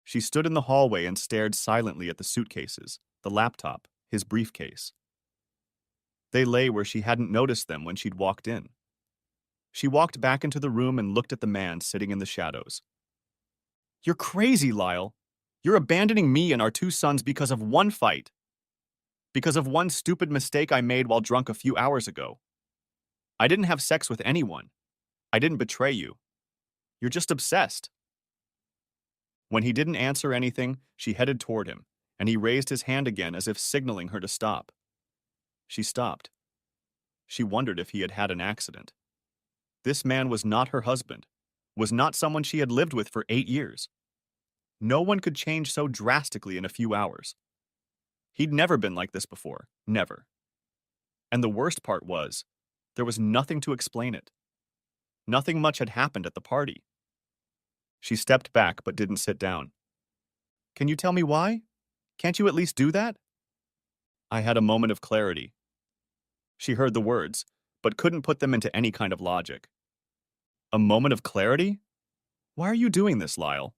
She stood in the hallway and stared silently at the suitcases, the laptop, his briefcase. They lay where she hadn't noticed them when she'd walked in. She walked back into the room and looked at the man sitting in the shadows. "You're crazy, Lyle. You're abandoning me and our two sons because of one fight. Because of one stupid mistake I made while drunk a few hours ago. I didn't have sex with anyone. I didn't betray you. You're just obsessed." When he didn't answer anything, she headed toward him, and he raised his hand again as if signaling her to stop. She stopped. She wondered if he had had an accident. This man was not her husband, was not someone she had lived with for 8 years. No one could change so drastically in a few hours. He'd never been like this before, never. And the worst part was, there was nothing to explain it. Nothing much had happened at the party. She stepped back but didn't sit down. "Can you tell me why? Can't you at least do that?" I had a moment of clarity. She heard the words, but couldn't put them into any kind of logic. A moment of clarity? Why are you doing this, Lyle?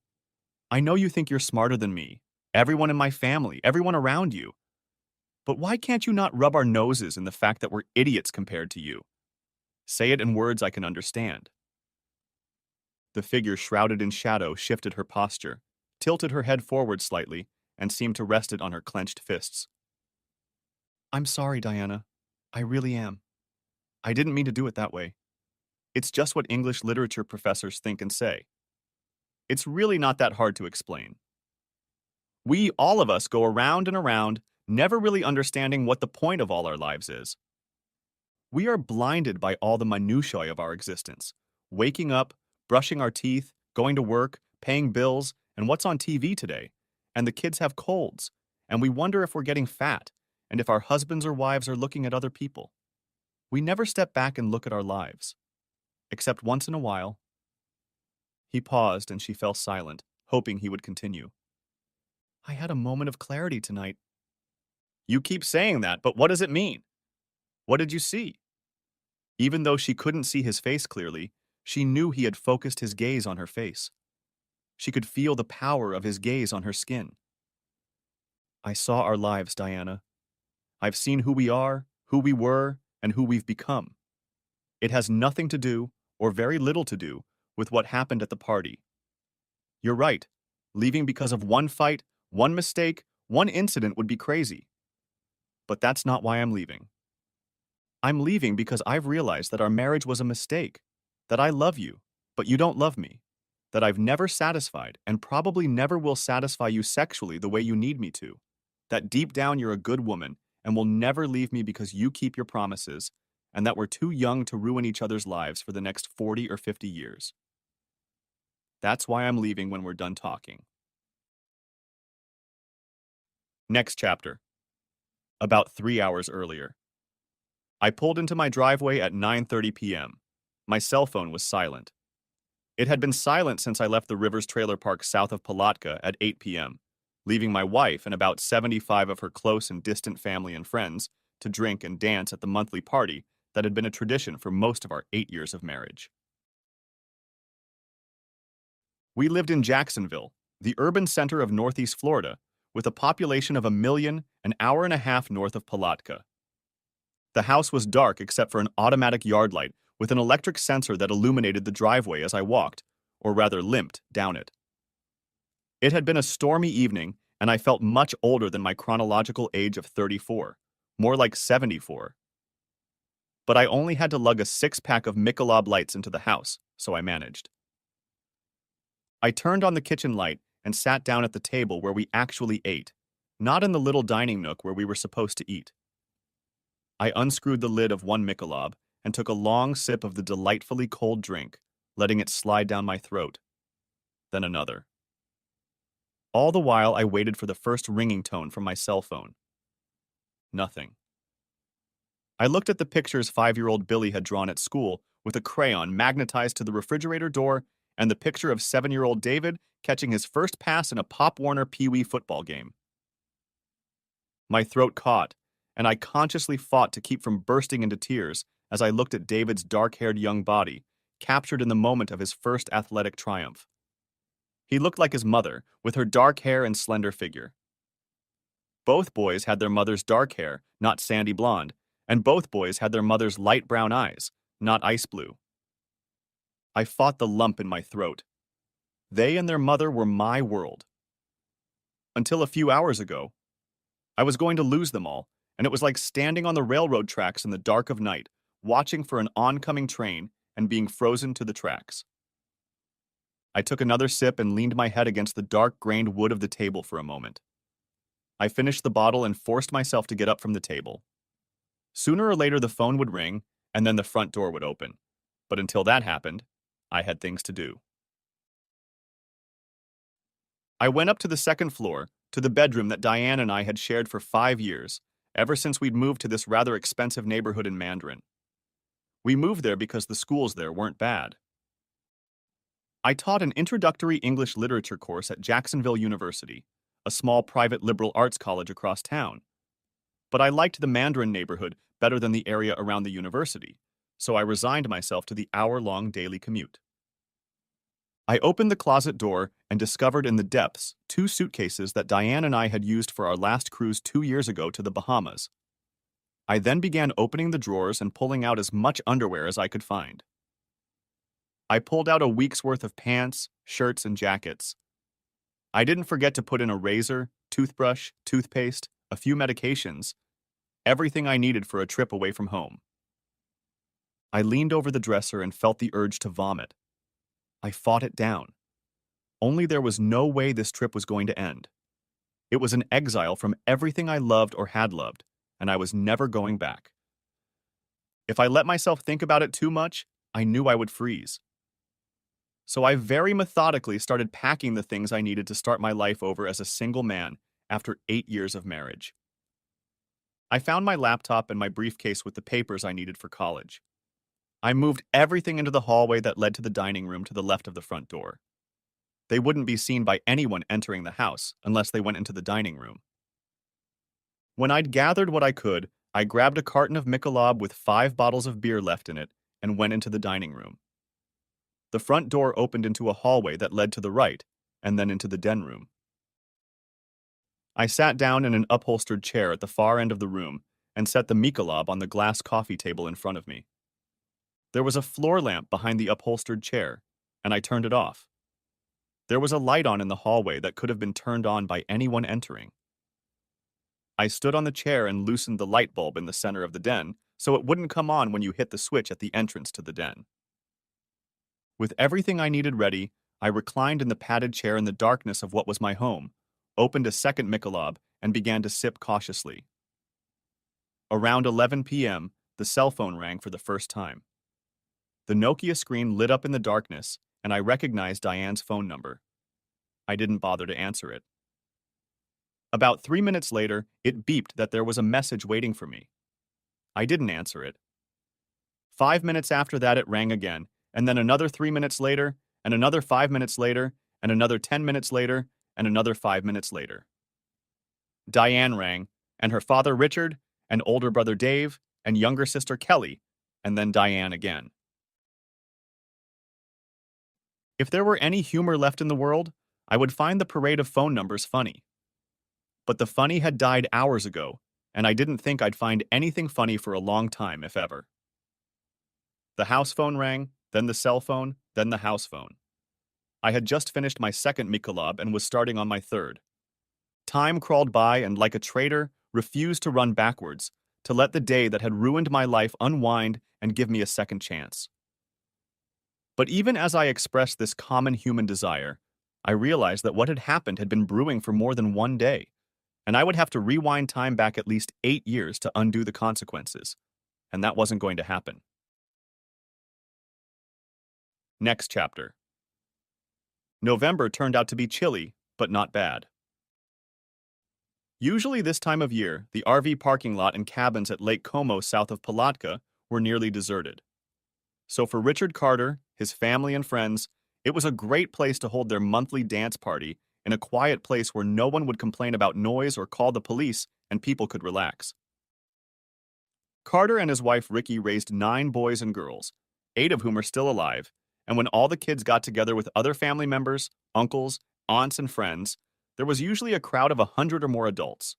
I know you think you're smarter than me, everyone in my family, everyone around you. But why can't you not rub our noses in the fact that we're idiots compared to you? Say it in words I can understand. The figure shrouded in shadow shifted her posture, tilted her head forward slightly, and seemed to rest it on her clenched fists. "I'm sorry, Diana. I really am. I didn't mean to do it that way. It's just what English literature professors think and say. It's really not that hard to explain. We, all of us, go around and around, never really understanding what the point of all our lives is. We are blinded by all the minutiae of our existence, waking up, brushing our teeth, going to work, paying bills, and what's on TV today. And the kids have colds, and we wonder if we're getting fat, and if our husbands or wives are looking at other people. We never step back and look at our lives. Except once in a while." He paused and she fell silent, hoping he would continue. "I had a moment of clarity tonight." "You keep saying that, but what does it mean? What did you see?" Even though she couldn't see his face clearly, she knew he had focused his gaze on her face. She could feel the power of his gaze on her skin. "I saw our lives, Diana. I've seen who we are, who we were, and who we've become. It has nothing to do, or very little to do, with what happened at the party. You're right. Leaving because of one fight, one mistake, one incident would be crazy. But that's not why I'm leaving. I'm leaving because I've realized that our marriage was a mistake, that I love you, but you don't love me, that I've never satisfied and probably never will satisfy you sexually the way you need me to, that deep down you're a good woman and will never leave me because you keep your promises, and that we're too young to ruin each other's lives for the next 40 or 50 years. That's why I'm leaving when we're done talking." Next chapter. About 3 hours earlier. I pulled into my driveway at 9:30 p.m. My cell phone was silent. It had been silent since I left the Rivers Trailer Park south of Palatka at 8 p.m., leaving my wife and about 75 of her close and distant family and friends to drink and dance at the monthly party that had been a tradition for most of our 8 years of marriage. We lived in Jacksonville, the urban center of Northeast Florida, with a population of 1 million, an hour and a half north of Palatka. The house was dark except for an automatic yard light with an electric sensor that illuminated the driveway as I walked, or rather limped, down it. It had been a stormy evening, and I felt much older than my chronological age of 34, more like 74. But I only had to lug a 6-pack of Michelob Lights into the house, so I managed. I turned on the kitchen light and sat down at the table where we actually ate, not in the little dining nook where we were supposed to eat. I unscrewed the lid of one Michelob and took a long sip of the delightfully cold drink, letting it slide down my throat. Then another. All the while, I waited for the first ringing tone from my cell phone. Nothing. I looked at the pictures 5-year-old Billy had drawn at school with a crayon magnetized to the refrigerator door and the picture of 7-year-old David catching his first pass in a Pop Warner Pee Wee football game. My throat caught, and I consciously fought to keep from bursting into tears as I looked at David's dark-haired young body, captured in the moment of his first athletic triumph. He looked like his mother, with her dark hair and slender figure. Both boys had their mother's dark hair, not sandy blonde, and both boys had their mother's light brown eyes, not ice blue. I fought the lump in my throat. They and their mother were my world. Until a few hours ago, I was going to lose them all, and it was like standing on the railroad tracks in the dark of night, watching for an oncoming train and being frozen to the tracks. I took another sip and leaned my head against the dark-grained wood of the table for a moment. I finished the bottle and forced myself to get up from the table. Sooner or later the phone would ring, and then the front door would open. But until that happened, I had things to do. I went up to the second floor, to the bedroom that Diane and I had shared for 5 years, ever since we'd moved to this rather expensive neighborhood in Mandarin. We moved there because the schools there weren't bad. I taught an introductory English literature course at Jacksonville University, a small private liberal arts college across town. But I liked the Mandarin neighborhood better than the area around the university, so I resigned myself to the hour-long daily commute. I opened the closet door and discovered in the depths 2 suitcases that Diane and I had used for our last cruise 2 years ago to the Bahamas. I then began opening the drawers and pulling out as much underwear as I could find. I pulled out a week's worth of pants, shirts, and jackets. I didn't forget to put in a razor, toothbrush, toothpaste, a few medications, everything I needed for a trip away from home. I leaned over the dresser and felt the urge to vomit. I fought it down. Only there was no way this trip was going to end. It was an exile from everything I loved or had loved, and I was never going back. If I let myself think about it too much, I knew I would freeze. So I very methodically started packing the things I needed to start my life over as a single man after 8 years of marriage. I found my laptop and my briefcase with the papers I needed for college. I moved everything into the hallway that led to the dining room to the left of the front door. They wouldn't be seen by anyone entering the house unless they went into the dining room. When I'd gathered what I could, I grabbed a carton of Michelob with 5 bottles of beer left in it and went into the dining room. The front door opened into a hallway that led to the right and then into the den room. I sat down in an upholstered chair at the far end of the room and set the Michelob on the glass coffee table in front of me. There was a floor lamp behind the upholstered chair, and I turned it off. There was a light on in the hallway that could have been turned on by anyone entering. I stood on the chair and loosened the light bulb in the center of the den so it wouldn't come on when you hit the switch at the entrance to the den. With everything I needed ready, I reclined in the padded chair in the darkness of what was my home, opened a second Michelob, and began to sip cautiously. Around 11 p.m., the cell phone rang for the first time. The Nokia screen lit up in the darkness, and I recognized Diane's phone number. I didn't bother to answer it. About 3 minutes later, it beeped that there was a message waiting for me. I didn't answer it. 5 minutes after that, it rang again, and then another 3 minutes later, and another 5 minutes later, and another 10 minutes later, and another 5 minutes later. Diane rang, and her father Richard, and older brother Dave, and younger sister Kelly, and then Diane again. If there were any humor left in the world, I would find the parade of phone numbers funny. But the funny had died hours ago, and I didn't think I'd find anything funny for a long time, if ever. The house phone rang, then the cell phone, then the house phone. I had just finished my second Michelob and was starting on my third. Time crawled by and, like a traitor, refused to run backwards, to let the day that had ruined my life unwind and give me a second chance. But even as I expressed this common human desire, I realized that what had happened had been brewing for more than one day, and I would have to rewind time back at least 8 years to undo the consequences, and that wasn't going to happen. Next chapter. November turned out to be chilly, but not bad. Usually this time of year, the RV parking lot and cabins at Lake Como south of Palatka were nearly deserted. So for Richard Carter, his family and friends, it was a great place to hold their monthly dance party in a quiet place where no one would complain about noise or call the police and people could relax. Carter and his wife Ricky raised 9 boys and girls, 8 of whom are still alive, And when all the kids got together with other family members, uncles, aunts, and friends, there was usually a crowd of 100 or more adults.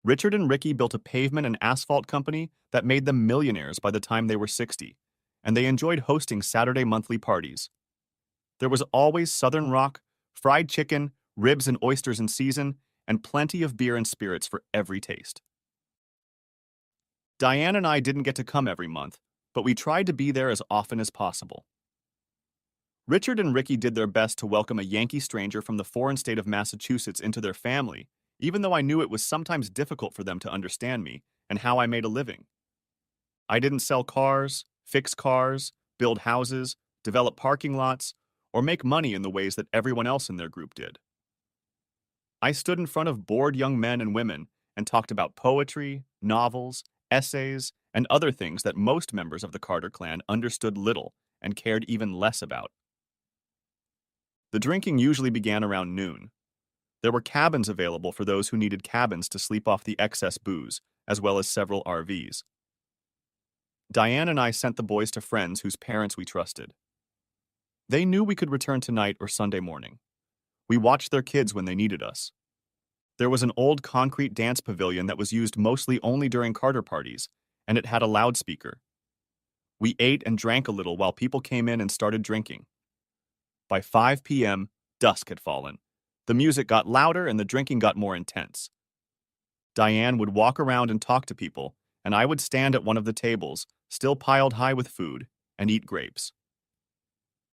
Richard and Ricky built a pavement and asphalt company that made them millionaires by the time they were 60, and they enjoyed hosting Saturday monthly parties. There was always Southern rock, fried chicken, ribs and oysters in season, and plenty of beer and spirits for every taste. Diane and I didn't get to come every month, but we tried to be there as often as possible. Richard and Ricky did their best to welcome a Yankee stranger from the foreign state of Massachusetts into their family, even though I knew it was sometimes difficult for them to understand me and how I made a living. I didn't sell cars, fix cars, build houses, develop parking lots, or make money in the ways that everyone else in their group did. I stood in front of bored young men and women and talked about poetry, novels, essays, and other things that most members of the Carter clan understood little and cared even less about. The drinking usually began around noon. There were cabins available for those who needed cabins to sleep off the excess booze, as well as several RVs. Diane and I sent the boys to friends whose parents we trusted. They knew we could return tonight or Sunday morning. We watched their kids when they needed us. There was an old concrete dance pavilion that was used mostly only during Carter parties, and it had a loudspeaker. We ate and drank a little while people came in and started drinking. By 5 p.m., dusk had fallen. The music got louder and the drinking got more intense. Diane would walk around and talk to people, and I would stand at one of the tables, still piled high with food, and eat grapes.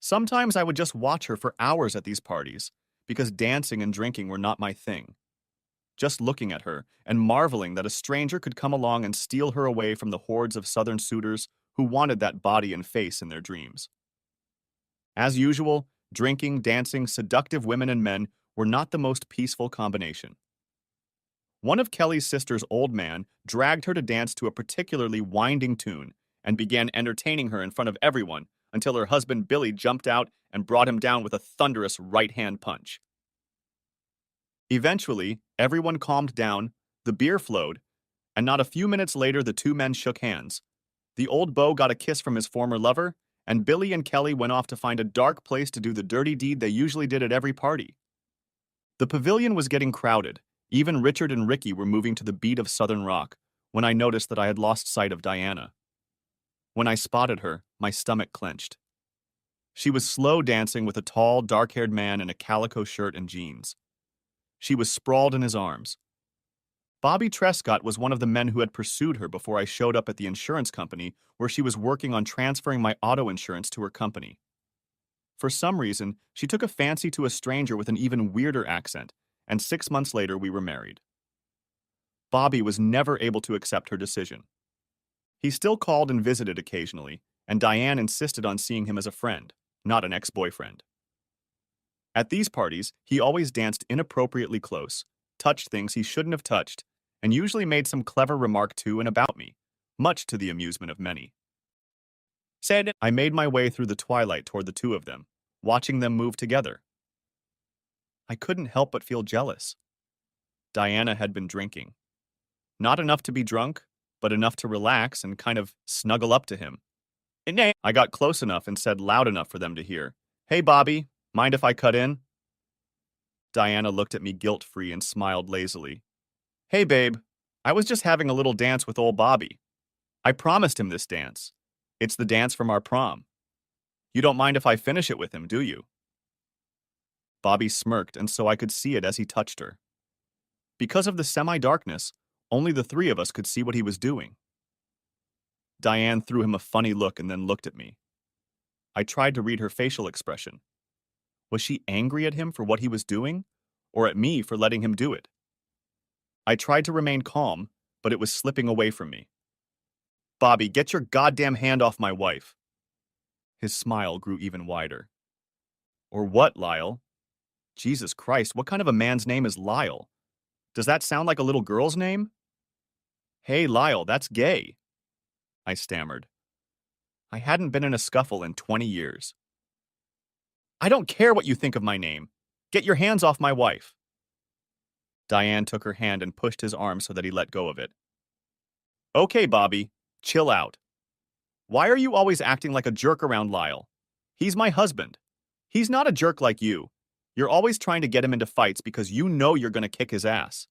Sometimes I would just watch her for hours at these parties, because dancing and drinking were not my thing. Just looking at her and marveling that a stranger could come along and steal her away from the hordes of Southern suitors who wanted that body and face in their dreams. As usual, drinking, dancing, seductive women and men were not the most peaceful combination. One of Kelly's sister's old man dragged her to dance to a particularly winding tune and began entertaining her in front of everyone until her husband Billy jumped out and brought him down with a thunderous right-hand punch. Eventually, everyone calmed down, the beer flowed, and not a few minutes later the two men shook hands. The old beau got a kiss from his former lover, and Billy and Kelly went off to find a dark place to do the dirty deed they usually did at every party. The pavilion was getting crowded. Even Richard and Ricky were moving to the beat of Southern rock when I noticed that I had lost sight of Diana. When I spotted her, my stomach clenched. She was slow dancing with a tall, dark-haired man in a calico shirt and jeans. She was sprawled in his arms. Bobby Trescott was one of the men who had pursued her before I showed up at the insurance company where she was working on transferring my auto insurance to her company. For some reason, she took a fancy to a stranger with an even weirder accent, and 6 months later we were married. Bobby was never able to accept her decision. He still called and visited occasionally, and Diane insisted on seeing him as a friend, not an ex-boyfriend. At these parties, he always danced inappropriately close, touched things he shouldn't have touched, and usually made some clever remark to and about me, much to the amusement of many. I made my way through the twilight toward the two of them, watching them move together. I couldn't help but feel jealous. Diana had been drinking. Not enough to be drunk, but enough to relax and kind of snuggle up to him. I got close enough and said loud enough for them to hear, "Hey, Bobby, mind if I cut in?" Diana looked at me guilt-free and smiled lazily. "Hey, babe, I was just having a little dance with old Bobby. I promised him this dance. It's the dance from our prom. You don't mind if I finish it with him, do you?" Bobby smirked, and so I could see it as he touched her. Because of the semi-darkness, only the three of us could see what he was doing. Diane threw him a funny look and then looked at me. I tried to read her facial expression. Was she angry at him for what he was doing, or at me for letting him do it? I tried to remain calm, but it was slipping away from me. "Bobby, get your goddamn hand off my wife." His smile grew even wider. "Or what, Lyle?" Jesus Christ, what kind of a man's name is Lyle? Does that sound like a little girl's name? "Hey, Lyle, that's gay," I stammered. I hadn't been in a scuffle in 20 years. "I don't care what you think of my name. Get your hands off my wife." Diane took her hand and pushed his arm so that he let go of it. "Okay, Bobby, chill out." Why are you always acting like a jerk around Lyle? He's my husband. He's not a jerk like you. You're always trying to get him into fights because you know you're going to kick his ass.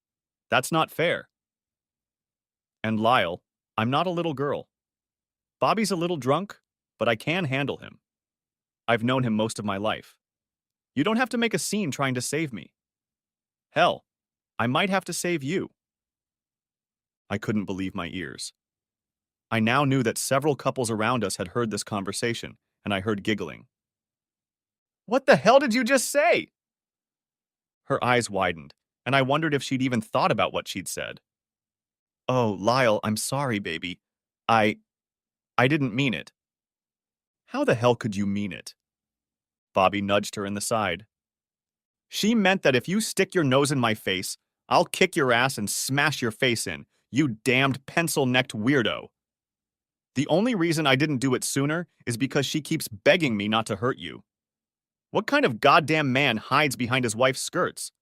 That's not fair. And Lyle, I'm not a little girl. Bobby's a little drunk, but I can handle him. I've known him most of my life. You don't have to make a scene trying to save me. Hell, I might have to save you. I couldn't believe my ears. I now knew that several couples around us had heard this conversation, and I heard giggling. What the hell did you just say? Her eyes widened, and I wondered if she'd even thought about what she'd said. Oh, Lyle, I'm sorry, baby. I didn't mean it. How the hell could you mean it? Bobby nudged her in the side. She meant that if you stick your nose in my face, I'll kick your ass and smash your face in, you damned pencil-necked weirdo. The only reason I didn't do it sooner is because she keeps begging me not to hurt you. What kind of goddamn man hides behind his wife's skirts?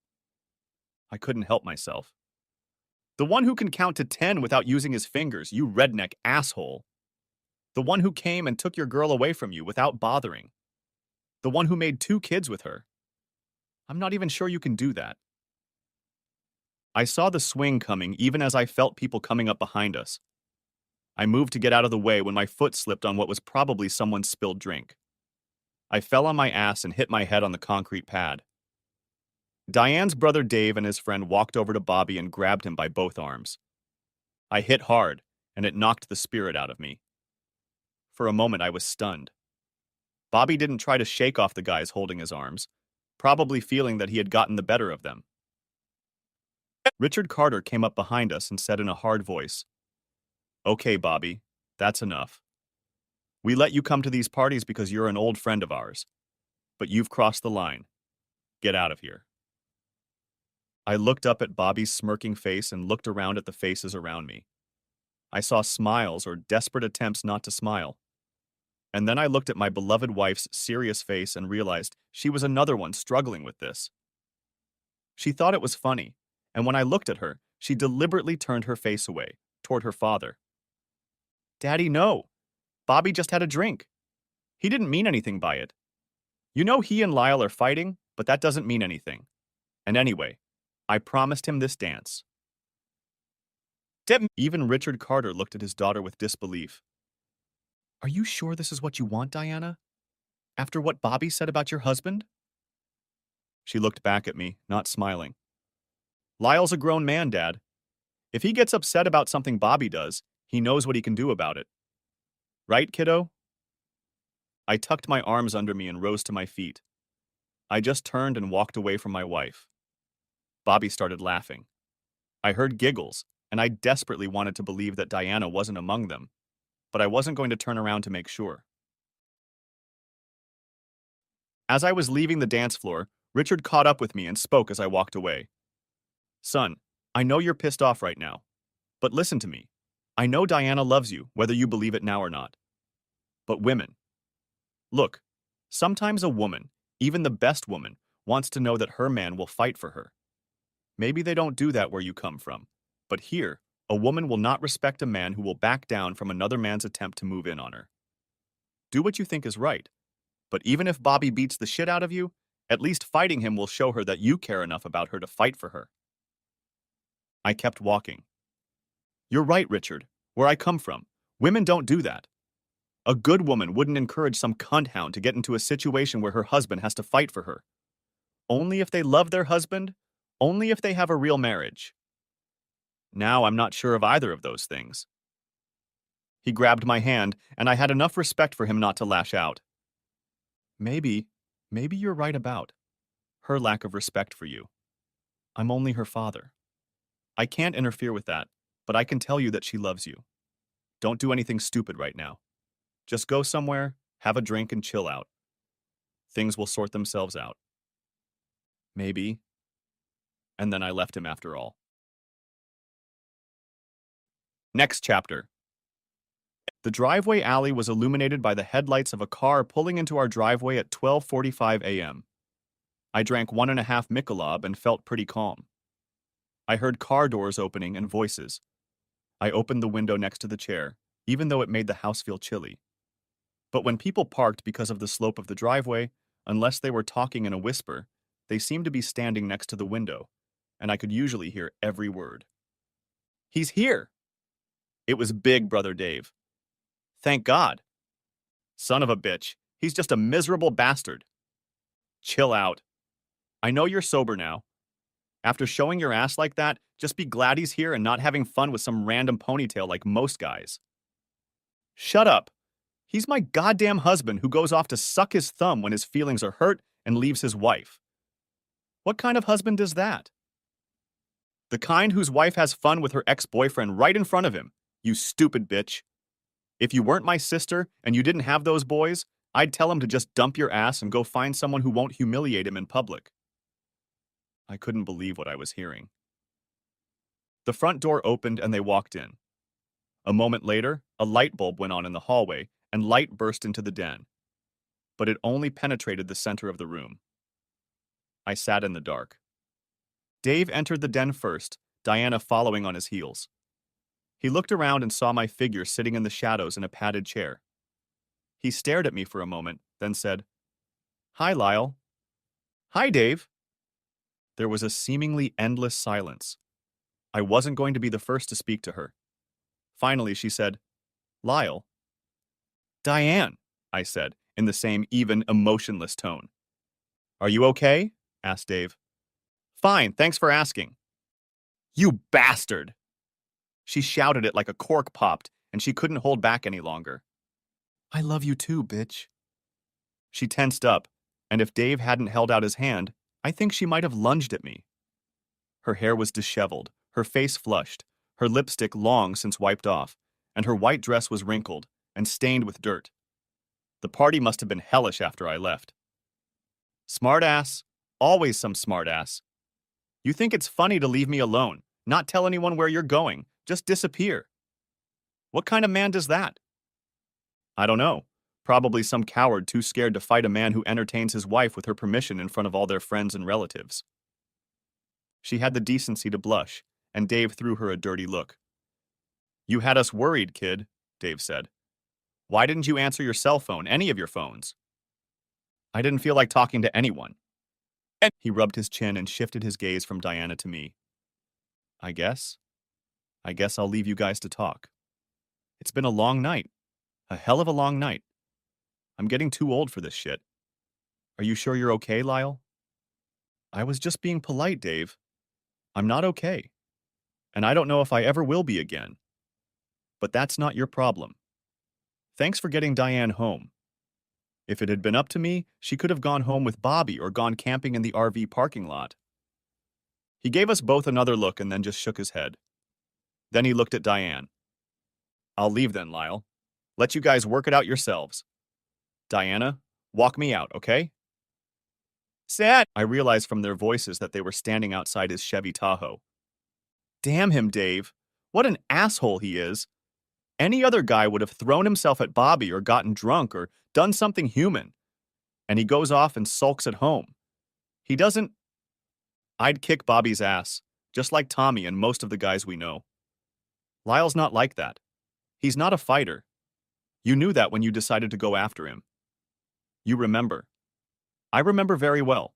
I couldn't help myself. The one who can count to 10 without using his fingers, you redneck asshole. The one who came and took your girl away from you without bothering. The one who made 2 kids with her. I'm not even sure you can do that. I saw the swing coming even as I felt people coming up behind us. I moved to get out of the way when my foot slipped on what was probably someone's spilled drink. I fell on my ass and hit my head on the concrete pad. Diane's brother Dave and his friend walked over to Bobby and grabbed him by both arms. I hit hard, and it knocked the spirit out of me. For a moment, I was stunned. Bobby didn't try to shake off the guys holding his arms, probably feeling that he had gotten the better of them. Richard Carter came up behind us and said in a hard voice, "Okay, Bobby, that's enough. We let you come to these parties because you're an old friend of ours, but you've crossed the line. Get out of here." I looked up at Bobby's smirking face and looked around at the faces around me. I saw smiles or desperate attempts not to smile. And then I looked at my beloved wife's serious face and realized she was another one struggling with this. She thought it was funny, and when I looked at her, she deliberately turned her face away, toward her father. "Daddy, no. Bobby just had a drink. He didn't mean anything by it. You know he and Lyle are fighting, but that doesn't mean anything. And anyway, I promised him this dance." Even Richard Carter looked at his daughter with disbelief. "Are you sure this is what you want, Diana? After what Bobby said about your husband?" She looked back at me, not smiling. "Lyle's a grown man, Dad. If he gets upset about something Bobby does, he knows what he can do about it. Right, kiddo?" I tucked my arms under me and rose to my feet. I just turned and walked away from my wife. Bobby started laughing. I heard giggles, and I desperately wanted to believe that Diana wasn't among them, but I wasn't going to turn around to make sure. As I was leaving the dance floor, Richard caught up with me and spoke as I walked away. "Son, I know you're pissed off right now, but listen to me. I know Diana loves you, whether you believe it now or not. But women. Look, sometimes a woman, even the best woman, wants to know that her man will fight for her. Maybe they don't do that where you come from, but here, a woman will not respect a man who will back down from another man's attempt to move in on her. Do what you think is right, but even if Bobby beats the shit out of you, at least fighting him will show her that you care enough about her to fight for her." I kept walking. "You're right, Richard. Where I come from, women don't do that. A good woman wouldn't encourage some cunt hound to get into a situation where her husband has to fight for her. Only if they love their husband, only if they have a real marriage. Now I'm not sure of either of those things." He grabbed my hand, and I had enough respect for him not to lash out. Maybe you're right about her lack of respect for you. I'm only her father. I can't interfere with that, but I can tell you that she loves you. Don't do anything stupid right now. Just go somewhere, have a drink, and chill out. Things will sort themselves out. Maybe. And then I left him after all. Next chapter. The driveway alley was illuminated by the headlights of a car pulling into our driveway at 12:45 a.m. I drank 1.5 Michelob and felt pretty calm. I heard car doors opening and voices. I opened the window next to the chair, even though it made the house feel chilly. But when people parked because of the slope of the driveway, unless they were talking in a whisper, they seemed to be standing next to the window, and I could usually hear every word. He's here! It was big, Brother Dave. Thank God. Son of a bitch. He's just a miserable bastard. Chill out. I know you're sober now. After showing your ass like that, just be glad he's here and not having fun with some random ponytail like most guys. Shut up. He's my goddamn husband who goes off to suck his thumb when his feelings are hurt and leaves his wife. What kind of husband is that? The kind whose wife has fun with her ex-boyfriend right in front of him, you stupid bitch. If you weren't my sister and you didn't have those boys, I'd tell him to just dump your ass and go find someone who won't humiliate him in public. I couldn't believe what I was hearing. The front door opened and they walked in. A moment later, a light bulb went on in the hallway and light burst into the den. But it only penetrated the center of the room. I sat in the dark. Dave entered the den first, Diana following on his heels. He looked around and saw my figure sitting in the shadows in a padded chair. He stared at me for a moment, then said, "Hi, Lyle." "Hi, Dave." There was a seemingly endless silence. I wasn't going to be the first to speak to her. Finally, she said, "Lyle." "Diane," I said, in the same even, emotionless tone. "Are you okay?" asked Dave. "Fine, thanks for asking." "You bastard!" She shouted it like a cork popped, and she couldn't hold back any longer. "I love you too, bitch." She tensed up, and if Dave hadn't held out his hand, I think she might have lunged at me. Her hair was disheveled, her face flushed, her lipstick long since wiped off, and her white dress was wrinkled and stained with dirt. The party must have been hellish after I left. Smartass, always some smartass. You think it's funny to leave me alone, not tell anyone where you're going, just disappear. What kind of man does that? I don't know. Probably some coward too scared to fight a man who entertains his wife with her permission in front of all their friends and relatives. She had the decency to blush, and Dave threw her a dirty look. "You had us worried, kid," Dave said. "Why didn't you answer your cell phone, any of your phones?" "I didn't feel like talking to anyone." And he rubbed his chin and shifted his gaze from Diana to me. I guess I'll leave you guys to talk. It's been a long night. A hell of a long night. I'm getting too old for this shit. Are you sure you're okay, Lyle?" "I was just being polite, Dave. I'm not okay. And I don't know if I ever will be again. But that's not your problem. Thanks for getting Diane home. If it had been up to me, she could have gone home with Bobby or gone camping in the RV parking lot." He gave us both another look and then just shook his head. Then he looked at Diane. "I'll leave then, Lyle. Let you guys work it out yourselves. Diana, walk me out, okay?" "Sad." I realized from their voices that they were standing outside his Chevy Tahoe. Damn him, Dave. What an asshole he is. Any other guy would have thrown himself at Bobby or gotten drunk or done something human. And he goes off and sulks at home. He doesn't... I'd kick Bobby's ass, just like Tommy and most of the guys we know. Lyle's not like that. He's not a fighter. You knew that when you decided to go after him. You remember. I remember very well.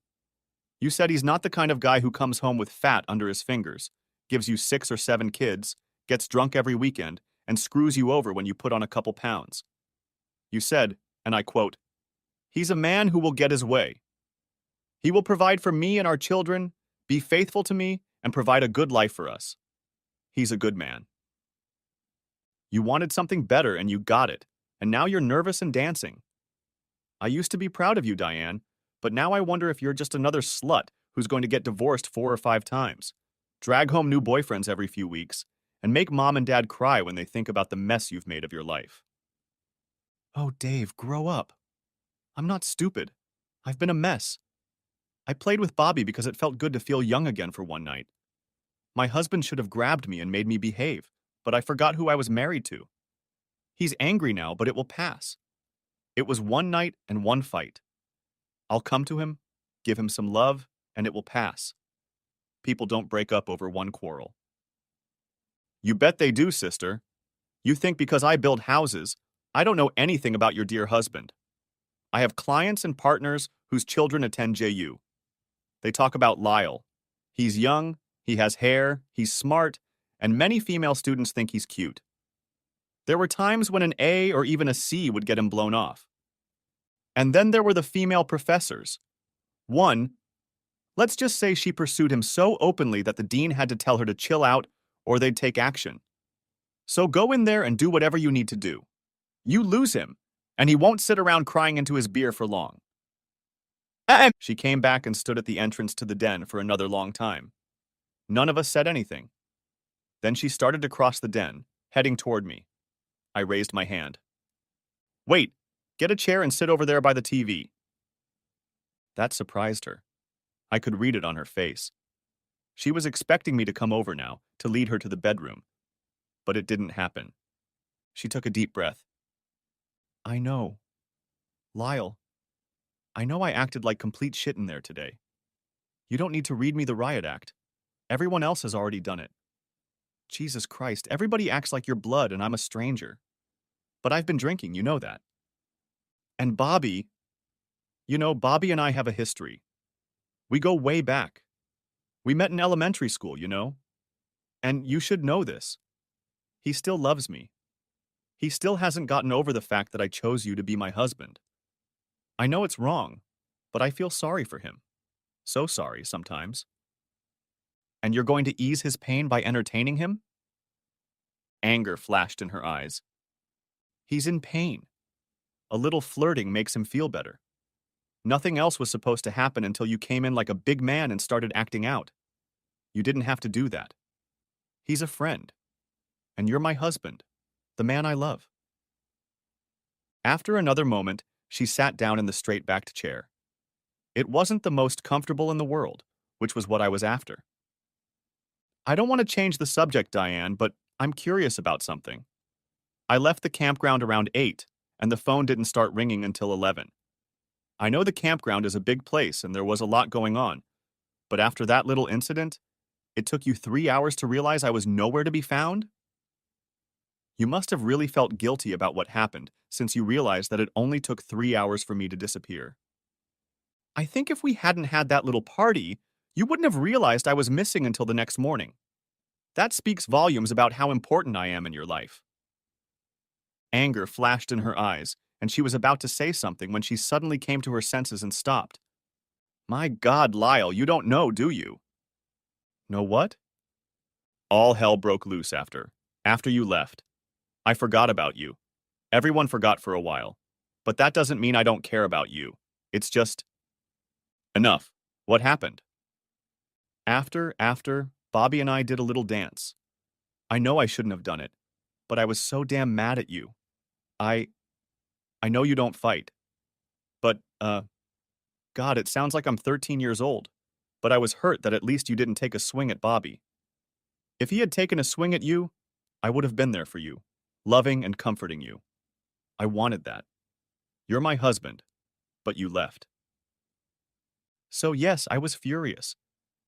You said he's not the kind of guy who comes home with fat under his fingers, gives you 6 or 7 kids, gets drunk every weekend, and screws you over when you put on a couple pounds. You said, and I quote, "He's a man who will get his way. He will provide for me and our children, be faithful to me, and provide a good life for us. He's a good man." You wanted something better and you got it, and now you're nervous and dancing. I used to be proud of you, Diane, but now I wonder if you're just another slut who's going to get divorced 4 or 5 times, drag home new boyfriends every few weeks, and make mom and dad cry when they think about the mess you've made of your life. Oh, Dave, grow up. I'm not stupid. I've been a mess. I played with Bobby because it felt good to feel young again for one night. My husband should have grabbed me and made me behave, but I forgot who I was married to. He's angry now, but it will pass. It was one night and one fight. I'll come to him, give him some love, and it will pass. People don't break up over one quarrel. You bet they do, sister. You think because I build houses, I don't know anything about your dear husband. I have clients and partners whose children attend JU. They talk about Lyle. He's young, he has hair, he's smart, and many female students think he's cute. There were times when an A or even a C would get him blown off. And then there were the female professors. One, let's just say she pursued him so openly that the dean had to tell her to chill out or they'd take action. So go in there and do whatever you need to do. You lose him, and he won't sit around crying into his beer for long. She came back and stood at the entrance to the den for another long time. None of us said anything. Then she started to cross the den, heading toward me. I raised my hand. Wait, get a chair and sit over there by the TV. That surprised her. I could read it on her face. She was expecting me to come over now, to lead her to the bedroom. But it didn't happen. She took a deep breath. I know. Lyle, I know I acted like complete shit in there today. You don't need to read me the riot act. Everyone else has already done it. Jesus Christ, everybody acts like you're blood and I'm a stranger. But I've been drinking, you know that. And Bobby, Bobby and I have a history. We go way back. We met in elementary school, you know? And you should know this. He still loves me. He still hasn't gotten over the fact that I chose you to be my husband. I know it's wrong, but I feel sorry for him. So sorry sometimes. And you're going to ease his pain by entertaining him? Anger flashed in her eyes. He's in pain. A little flirting makes him feel better. Nothing else was supposed to happen until you came in like a big man and started acting out. You didn't have to do that. He's a friend. And you're my husband, the man I love. After another moment, she sat down in the straight-backed chair. It wasn't the most comfortable in the world, which was what I was after. I don't want to change the subject, Diane, but I'm curious about something. I left the campground around 8, and the phone didn't start ringing until 11. I know the campground is a big place and there was a lot going on, but after that little incident, it took you 3 hours to realize I was nowhere to be found? You must have really felt guilty about what happened, since you realized that it only took 3 hours for me to disappear. I think if we hadn't had that little party, you wouldn't have realized I was missing until the next morning. That speaks volumes about how important I am in your life. Anger flashed in her eyes, and she was about to say something when she suddenly came to her senses and stopped. My God, Lyle, you don't know, do you? Know what? All hell broke loose after you left. I forgot about you. Everyone forgot for a while. But that doesn't mean I don't care about you. It's just... Enough. What happened? After, Bobby and I did a little dance. I know I shouldn't have done it, but I was so damn mad at you. I know you don't fight. But, God, it sounds like I'm 13 years old. But I was hurt that at least you didn't take a swing at Bobby. If he had taken a swing at you, I would have been there for you, loving and comforting you. I wanted that. You're my husband, but you left. So yes, I was furious.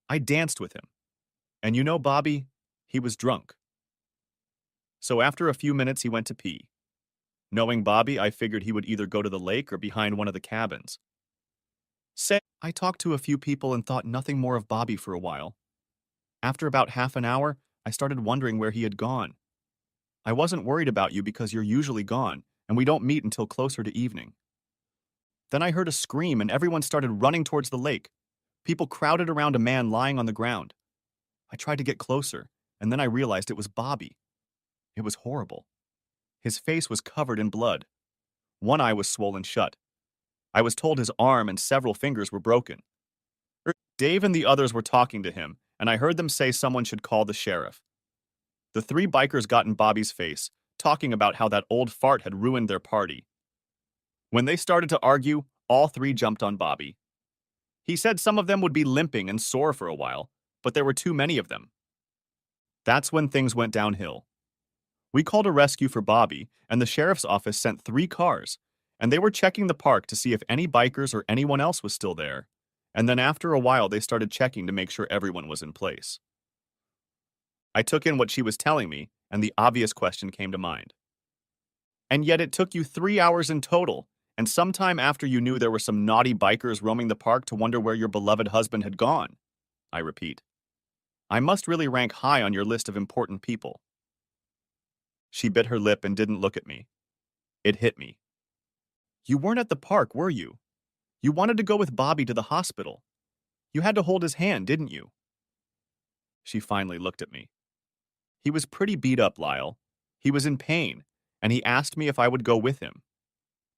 I danced with him. And you know, Bobby, he was drunk. So after a few minutes, he went to pee. Knowing Bobby, I figured he would either go to the lake or behind one of the cabins. I talked to a few people and thought nothing more of Bobby for a while. After about half an hour, I started wondering where he had gone. I wasn't worried about you because you're usually gone, and we don't meet until closer to evening. Then I heard a scream and everyone started running towards the lake. People crowded around a man lying on the ground. I tried to get closer, and then I realized it was Bobby. It was horrible. His face was covered in blood. One eye was swollen shut. I was told his arm and several fingers were broken. Dave and the others were talking to him, and I heard them say someone should call the sheriff. The 3 bikers got in Bobby's face, talking about how that old fart had ruined their party. When they started to argue, all 3 jumped on Bobby. He said some of them would be limping and sore for a while, but there were too many of them. That's when things went downhill. We called a rescue for Bobby, and the sheriff's office sent 3 cars, and they were checking the park to see if any bikers or anyone else was still there. And then after a while, they started checking to make sure everyone was in place. I took in what she was telling me, and the obvious question came to mind. And yet it took you 3 hours in total, and sometime after you knew there were some naughty bikers roaming the park to wonder where your beloved husband had gone. I repeat. I must really rank high on your list of important people. She bit her lip and didn't look at me. It hit me. You weren't at the park, were you? You wanted to go with Bobby to the hospital. You had to hold his hand, didn't you? She finally looked at me. He was pretty beat up, Lyle. He was in pain, and he asked me if I would go with him.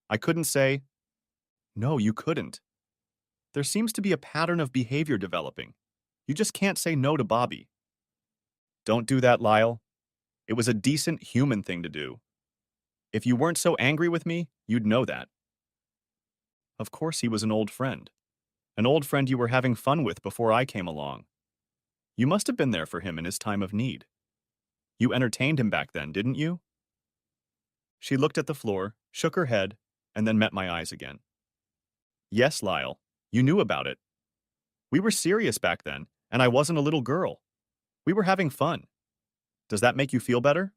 I couldn't say, no, you couldn't. There seems to be a pattern of behavior developing. You just can't say no to Bobby. Don't do that, Lyle. It was a decent human thing to do. If you weren't so angry with me, you'd know that. Of course he was an old friend you were having fun with before I came along. You must have been there for him in his time of need. You entertained him back then, didn't you? She looked at the floor, shook her head, and then met my eyes again. Yes, Lyle, you knew about it. We were serious back then, and I wasn't a little girl. We were having fun. Does that make you feel better?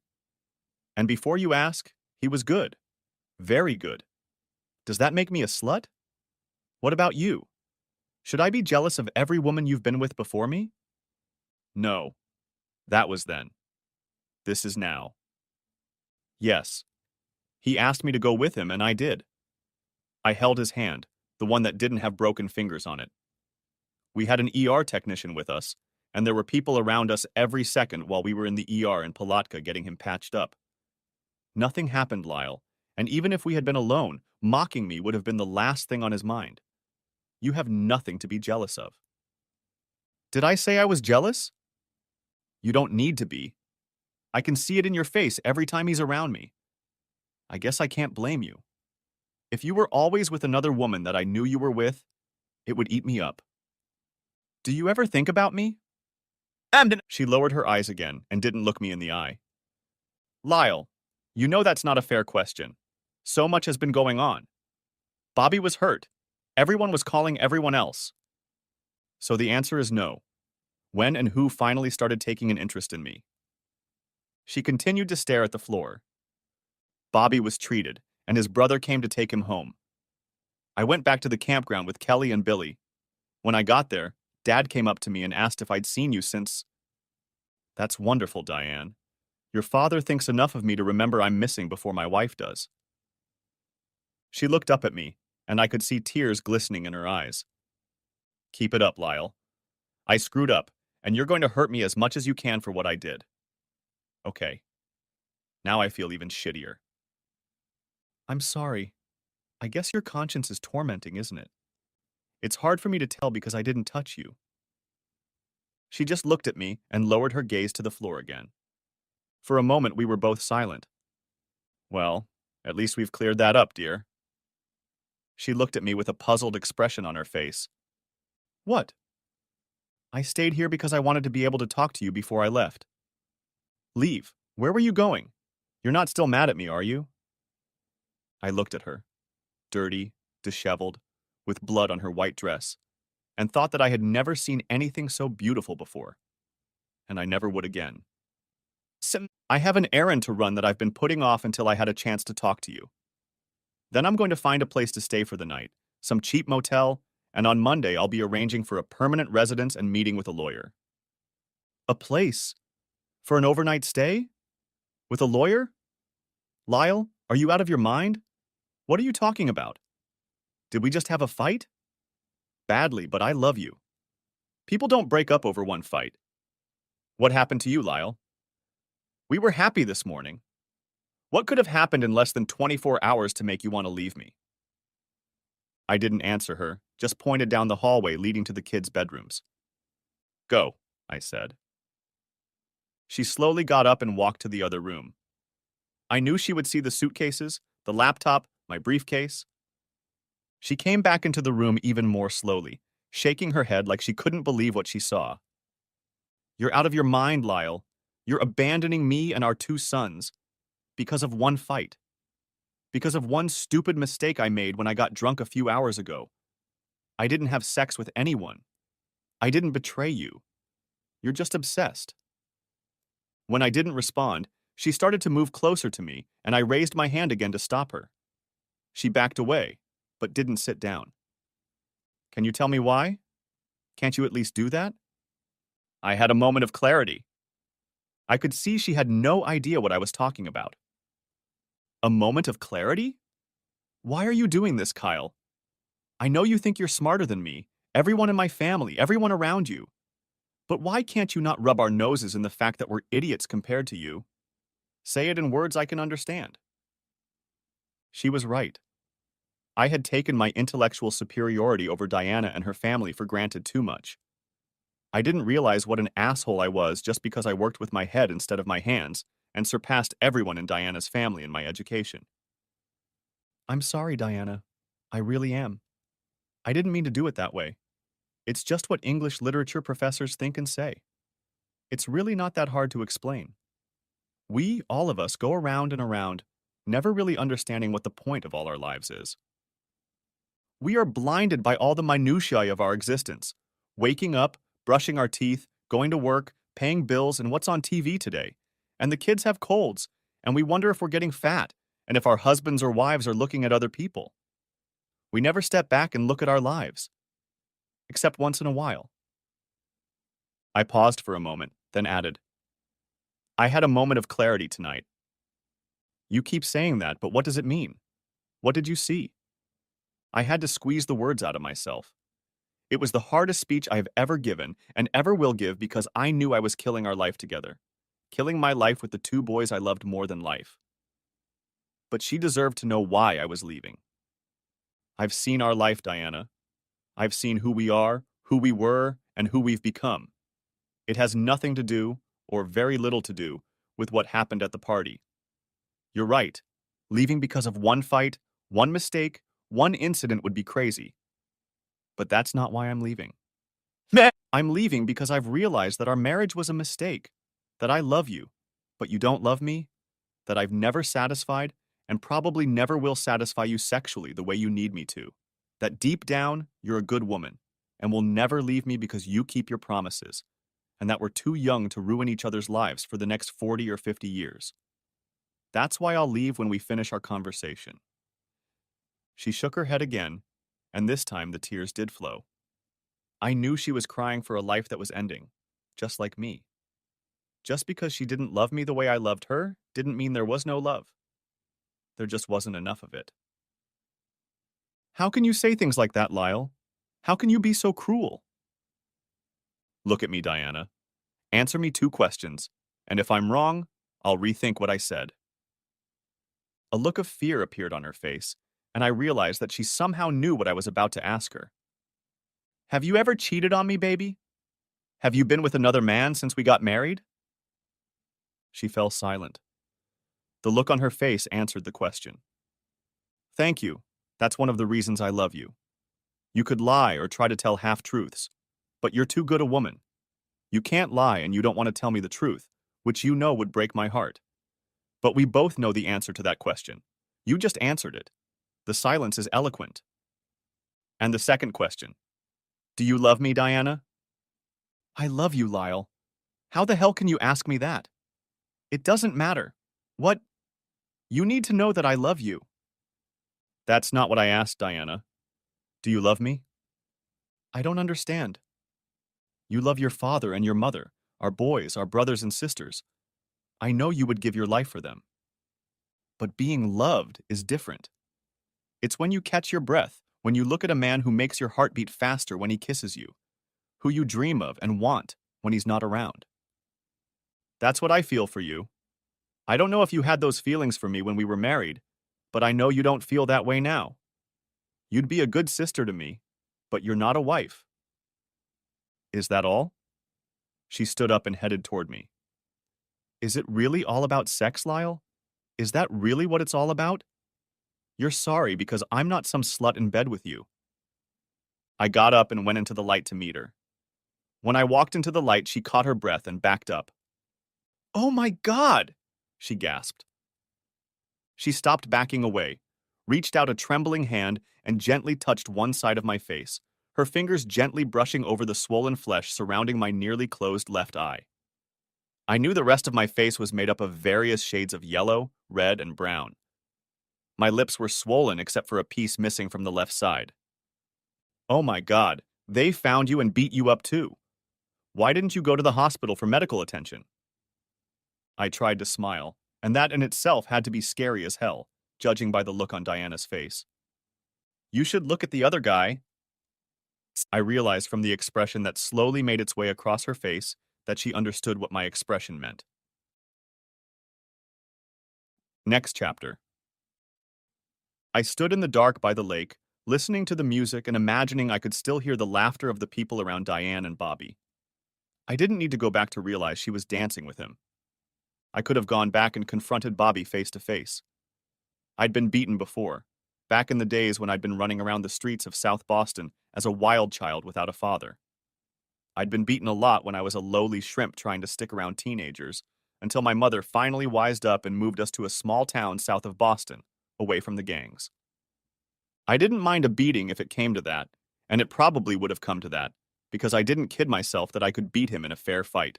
And before you ask, he was good. Very good. Does that make me a slut? What about you? Should I be jealous of every woman you've been with before me? No. That was then. This is now. Yes. He asked me to go with him, and I did. I held his hand, the one that didn't have broken fingers on it. We had an ER technician with us, and there were people around us every second while we were in the ER in Palatka getting him patched up. Nothing happened, Lyle, and even if we had been alone, mocking me would have been the last thing on his mind. You have nothing to be jealous of. Did I say I was jealous? You don't need to be. I can see it in your face every time he's around me. I guess I can't blame you. If you were always with another woman that I knew you were with, it would eat me up. Do you ever think about me? She lowered her eyes again and didn't look me in the eye. Lyle, you know that's not a fair question. So much has been going on. Bobby was hurt. Everyone was calling everyone else. So the answer is no. When and who finally started taking an interest in me? She continued to stare at the floor. Bobby was treated, and his brother came to take him home. I went back to the campground with Kelly and Billy. When I got there, Dad came up to me and asked if I'd seen you since. That's wonderful, Diane. Your father thinks enough of me to remember I'm missing before my wife does. She looked up at me, and I could see tears glistening in her eyes. Keep it up, Lyle. I screwed up, and you're going to hurt me as much as you can for what I did. Okay. Now I feel even shittier. I'm sorry. I guess your conscience is tormenting, isn't it? It's hard for me to tell because I didn't touch you. She just looked at me and lowered her gaze to the floor again. For a moment, we were both silent. Well, at least we've cleared that up, dear. She looked at me with a puzzled expression on her face. What? I stayed here because I wanted to be able to talk to you before I left. Leave. Where were you going? You're not still mad at me, are you? I looked at her, dirty, disheveled, with blood on her white dress, and thought that I had never seen anything so beautiful before. And I never would again. I have an errand to run that I've been putting off until I had a chance to talk to you. Then I'm going to find a place to stay for the night, some cheap motel, and on Monday I'll be arranging for a permanent residence and meeting with a lawyer. A place? For an overnight stay? With a lawyer? Lyle, are you out of your mind? What are you talking about? Did we just have a fight? Badly, but I love you. People don't break up over one fight. What happened to you, Lyle? We were happy this morning. What could have happened in less than 24 hours to make you want to leave me? I didn't answer her, just pointed down the hallway leading to the kids' bedrooms. Go, I said. She slowly got up and walked to the other room. I knew she would see the suitcases, the laptop, my briefcase. She came back into the room even more slowly, shaking her head like she couldn't believe what she saw. You're out of your mind, Lyle. You're abandoning me and our 2 sons. Because of one fight. Because of one stupid mistake I made when I got drunk a few hours ago. I didn't have sex with anyone. I didn't betray you. You're just obsessed. When I didn't respond, She started to move closer to me, and I raised my hand again to stop her. She backed away, but didn't sit down. Can you tell me why? Can't you at least do that? I had a moment of clarity. I could see she had no idea what I was talking about. A moment of clarity? Why are you doing this, Kyle? I know you think you're smarter than me, everyone in my family, everyone around you. But why can't you not rub our noses in the fact that we're idiots compared to you? Say it in words I can understand. She was right. I had taken my intellectual superiority over Diana and her family for granted too much. I didn't realize what an asshole I was just because I worked with my head instead of my hands and surpassed everyone in Diana's family in my education. I'm sorry, Diana. I really am. I didn't mean to do it that way. It's just what English literature professors think and say. It's really not that hard to explain. We, all of us, go around and around, never really understanding what the point of all our lives is. We are blinded by all the minutiae of our existence. Waking up, brushing our teeth, going to work, paying bills, and what's on TV today. And the kids have colds, and we wonder if we're getting fat, and if our husbands or wives are looking at other people. We never step back and look at our lives. Except once in a while. I paused for a moment, then added, I had a moment of clarity tonight. You keep saying that, but what does it mean? What did you see? I had to squeeze the words out of myself. It was the hardest speech I have ever given and ever will give because I knew I was killing our life together. Killing my life with the two boys I loved more than life. But she deserved to know why I was leaving. I've seen our life, Diana. I've seen who we are, who we were, and who we've become. It has nothing to do, or very little to do, with what happened at the party. You're right. Leaving because of one fight, one mistake, one incident would be crazy. But that's not why I'm leaving. Meh. I'm leaving because I've realized that our marriage was a mistake, that I love you, but you don't love me, that I've never satisfied and probably never will satisfy you sexually the way you need me to, that deep down, you're a good woman and will never leave me because you keep your promises, and that we're too young to ruin each other's lives for the next 40 or 50 years. That's why I'll leave when we finish our conversation. She shook her head again, and this time the tears did flow. I knew she was crying for a life that was ending, just like me. Just because she didn't love me the way I loved her didn't mean there was no love. There just wasn't enough of it. How can you say things like that, Lyle? How can you be so cruel? Look at me, Diana. Answer me 2 questions, and if I'm wrong, I'll rethink what I said. A look of fear appeared on her face, and I realized that she somehow knew what I was about to ask her. Have you ever cheated on me, baby? Have you been with another man since we got married? She fell silent. The look on her face answered the question. Thank you. That's one of the reasons I love you. You could lie or try to tell half-truths, but you're too good a woman. You can't lie and you don't want to tell me the truth, which you know would break my heart. But we both know the answer to that question. You just answered it. The silence is eloquent. And the second question. Do you love me, Diana? I love you, Lyle. How the hell can you ask me that? It doesn't matter. What? You need to know that I love you. That's not what I asked, Diana. Do you love me? I don't understand. You love your father and your mother, our boys, our brothers and sisters. I know you would give your life for them. But being loved is different. It's when you catch your breath, when you look at a man who makes your heart beat faster when he kisses you, who you dream of and want when he's not around. That's what I feel for you. I don't know if you had those feelings for me when we were married, but I know you don't feel that way now. You'd be a good sister to me, but you're not a wife. Is that all? She stood up and headed toward me. Is it really all about sex, Lyle? Is that really what it's all about? You're sorry because I'm not some slut in bed with you. I got up and went into the light to meet her. When I walked into the light, she caught her breath and backed up. Oh my God! She gasped. She stopped backing away, reached out a trembling hand, and gently touched one side of my face, her fingers gently brushing over the swollen flesh surrounding my nearly closed left eye. I knew the rest of my face was made up of various shades of yellow, red, and brown. My lips were swollen except for a piece missing from the left side. Oh my God, they found you and beat you up too. Why didn't you go to the hospital for medical attention? I tried to smile, and that in itself had to be scary as hell, judging by the look on Diana's face. You should look at the other guy. I realized from the expression that slowly made its way across her face that she understood what my expression meant. Next chapter. I stood in the dark by the lake, listening to the music and imagining I could still hear the laughter of the people around Diane and Bobby. I didn't need to go back to realize she was dancing with him. I could have gone back and confronted Bobby face to face. I'd been beaten before, back in the days when I'd been running around the streets of South Boston as a wild child without a father. I'd been beaten a lot when I was a lowly shrimp trying to stick around teenagers, until my mother finally wised up and moved us to a small town south of Boston, away from the gangs. I didn't mind a beating if it came to that, and it probably would have come to that, because I didn't kid myself that I could beat him in a fair fight.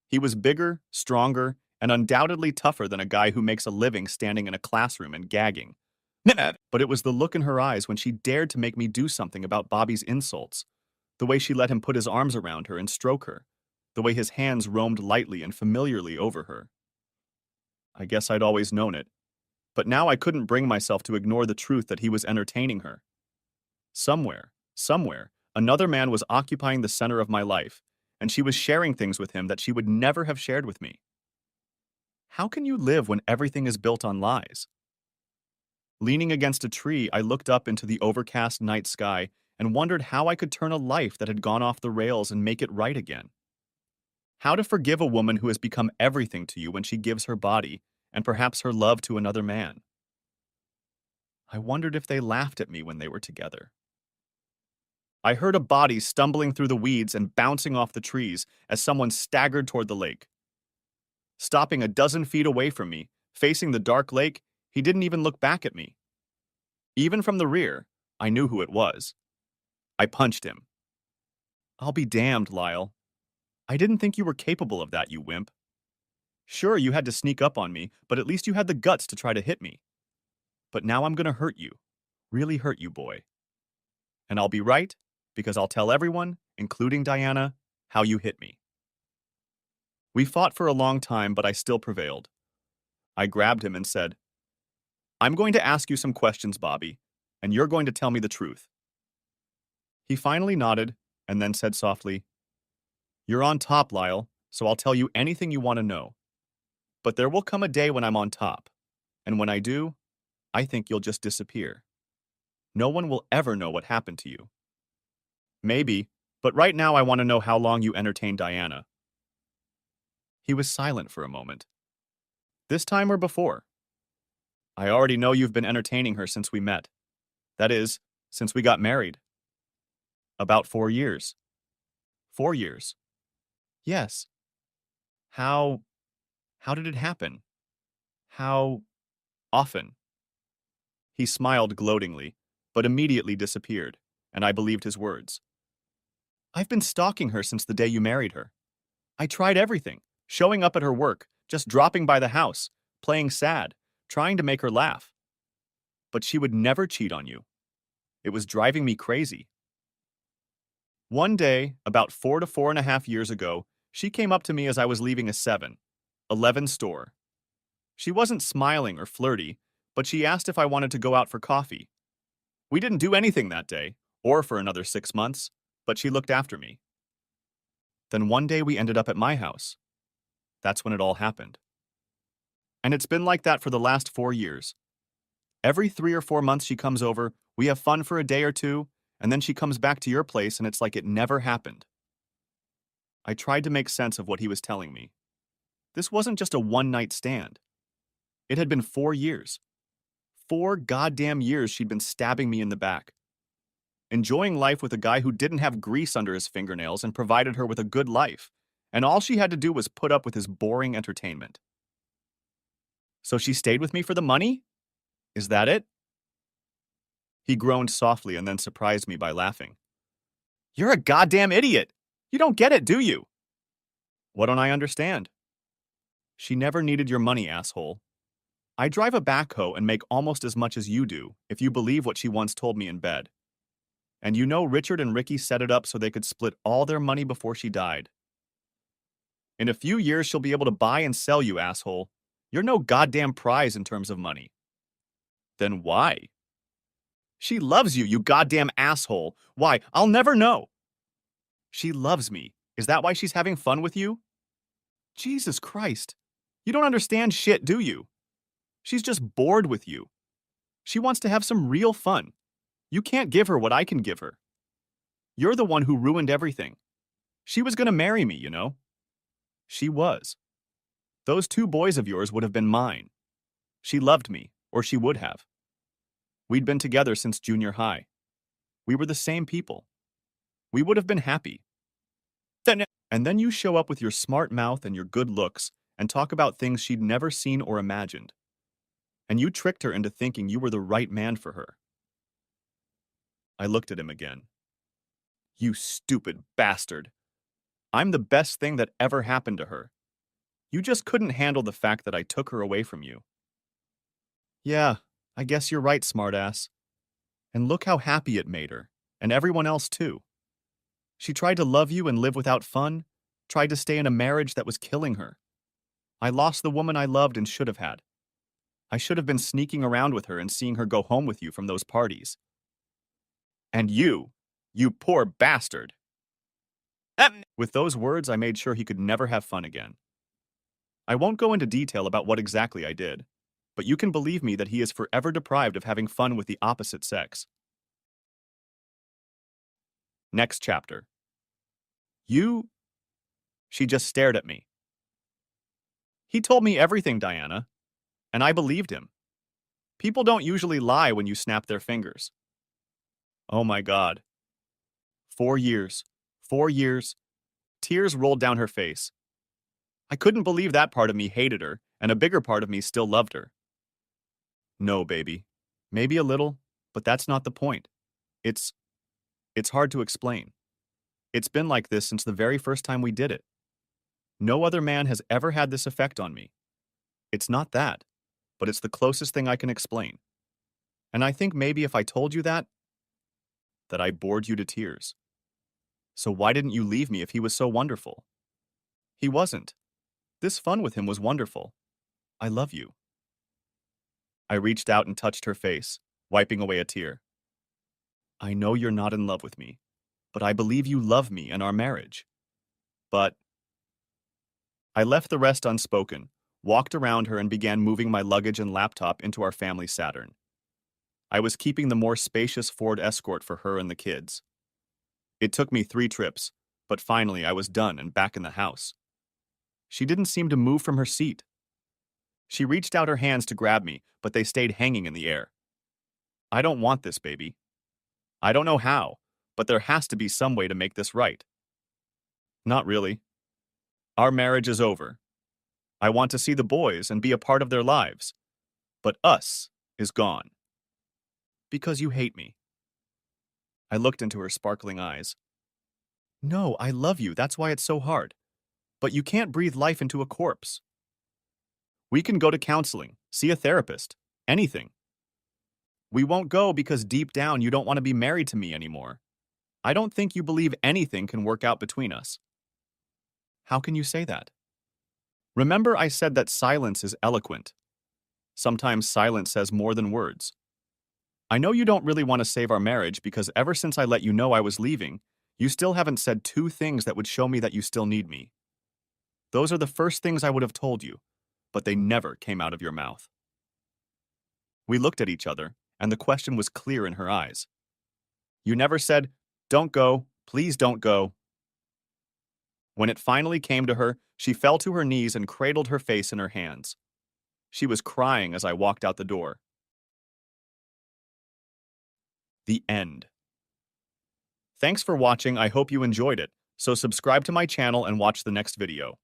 He was bigger, stronger, and undoubtedly tougher than a guy who makes a living standing in a classroom and gagging. But it was the look in her eyes when she dared to make me do something about Bobby's insults, the way she let him put his arms around her and stroke her, the way his hands roamed lightly and familiarly over her. I guess I'd always known it, but now I couldn't bring myself to ignore the truth that he was entertaining her. Somewhere, another man was occupying the center of my life, and she was sharing things with him that she would never have shared with me. How can you live when everything is built on lies? Leaning against a tree, I looked up into the overcast night sky and wondered how I could turn a life that had gone off the rails and make it right again. How to forgive a woman who has become everything to you when she gives her body and perhaps her love to another man. I wondered if they laughed at me when they were together. I heard a body stumbling through the weeds and bouncing off the trees as someone staggered toward the lake. Stopping a dozen feet away from me, facing the dark lake, he didn't even look back at me. Even from the rear, I knew who it was. I punched him. I'll be damned, Lyle. I didn't think you were capable of that, you wimp. Sure, you had to sneak up on me, but at least you had the guts to try to hit me. But now I'm gonna hurt you. Really hurt you, boy. And I'll be right, because I'll tell everyone, including Diana, how you hit me. We fought for a long time, but I still prevailed. I grabbed him and said, I'm going to ask you some questions, Bobby, and you're going to tell me the truth. He finally nodded and then said softly, You're on top, Lyle, so I'll tell you anything you want to know. But there will come a day when I'm on top, and when I do, I think you'll just disappear. No one will ever know what happened to you. Maybe, but right now I want to know how long you entertained Diana. He was silent for a moment. This time or before? I already know you've been entertaining her since we met. That is, since we got married. About 4 years. 4 years. Yes. How did it happen? How often? He smiled gloatingly, but immediately disappeared, and I believed his words. I've been stalking her since the day you married her. I tried everything, showing up at her work, just dropping by the house, playing sad, trying to make her laugh. But she would never cheat on you. It was driving me crazy. One day, about 4 to 4.5 years ago, she came up to me as I was leaving a 7-Eleven store. She wasn't smiling or flirty, but she asked if I wanted to go out for coffee. We didn't do anything that day, or for another 6 months, but she looked after me. Then one day we ended up at my house. That's when it all happened. And it's been like that for the last 4 years. Every 3 or 4 months she comes over, we have fun for a day or two, and then she comes back to your place and it's like it never happened. I tried to make sense of what he was telling me. This wasn't just a one-night stand. It had been 4 years. 4 goddamn years she'd been stabbing me in the back. Enjoying life with a guy who didn't have grease under his fingernails and provided her with a good life, and all she had to do was put up with his boring entertainment. So she stayed with me for the money? Is that it? He groaned softly and then surprised me by laughing. You're a goddamn idiot! You don't get it, do you? What don't I understand? She never needed your money, asshole. I drive a backhoe and make almost as much as you do, if you believe what she once told me in bed. And you know Richard and Ricky set it up so they could split all their money before she died. In a few years, she'll be able to buy and sell you, asshole. You're no goddamn prize in terms of money. Then why? She loves you, you goddamn asshole. Why? I'll never know. She loves me. Is that why she's having fun with you? Jesus Christ. You don't understand shit, do you? She's just bored with you. She wants to have some real fun. You can't give her what I can give her. You're the one who ruined everything. She was gonna marry me, you know? She was. Those two boys of yours would have been mine. She loved me, or she would have. We'd been together since junior high. We were the same people. We would have been happy. And then you show up with your smart mouth and your good looks and talk about things she'd never seen or imagined. And you tricked her into thinking you were the right man for her. I looked at him again. You stupid bastard. I'm the best thing that ever happened to her. You just couldn't handle the fact that I took her away from you. Yeah, I guess you're right, smartass. And look how happy it made her, and everyone else too. She tried to love you and live without fun, tried to stay in a marriage that was killing her. I lost the woman I loved and should have had. I should have been sneaking around with her and seeing her go home with you from those parties. And you poor bastard. With those words, I made sure he could never have fun again. I won't go into detail about what exactly I did, but you can believe me that he is forever deprived of having fun with the opposite sex. Next chapter. You? She just stared at me. He told me everything, Diana, and I believed him. People don't usually lie when you snap their fingers. Oh my God. 4 years. 4 years. Tears rolled down her face. I couldn't believe that part of me hated her, and a bigger part of me still loved her. No, baby. Maybe a little, but that's not the point. It's hard to explain. It's been like this since the very first time we did it. No other man has ever had this effect on me. It's not that, but it's the closest thing I can explain. And I think maybe if I told you that I bored you to tears. So why didn't you leave me if he was so wonderful? He wasn't. This fun with him was wonderful. I love you. I reached out and touched her face, wiping away a tear. I know you're not in love with me, but I believe you love me and our marriage. But I left the rest unspoken, walked around her and began moving my luggage and laptop into our family Saturn. I was keeping the more spacious Ford Escort for her and the kids. It took me 3 trips, but finally I was done and back in the house. She didn't seem to move from her seat. She reached out her hands to grab me, but they stayed hanging in the air. I don't want this, baby. I don't know how, but there has to be some way to make this right. Not really. Our marriage is over. I want to see the boys and be a part of their lives. But us is gone. Because you hate me. I looked into her sparkling eyes. No, I love you. That's why it's so hard. But you can't breathe life into a corpse. We can go to counseling, see a therapist, anything. We won't go because deep down you don't want to be married to me anymore. I don't think you believe anything can work out between us. How can you say that? Remember I said that silence is eloquent. Sometimes silence says more than words. I know you don't really want to save our marriage because ever since I let you know I was leaving, you still haven't said 2 things that would show me that you still need me. Those are the first things I would have told you, but they never came out of your mouth. We looked at each other, and the question was clear in her eyes. You never said, "Don't go, please don't go." When it finally came to her, she fell to her knees and cradled her face in her hands. She was crying as I walked out the door. The end. Thanks for watching. I hope you enjoyed it, so subscribe to my channel and watch the next video.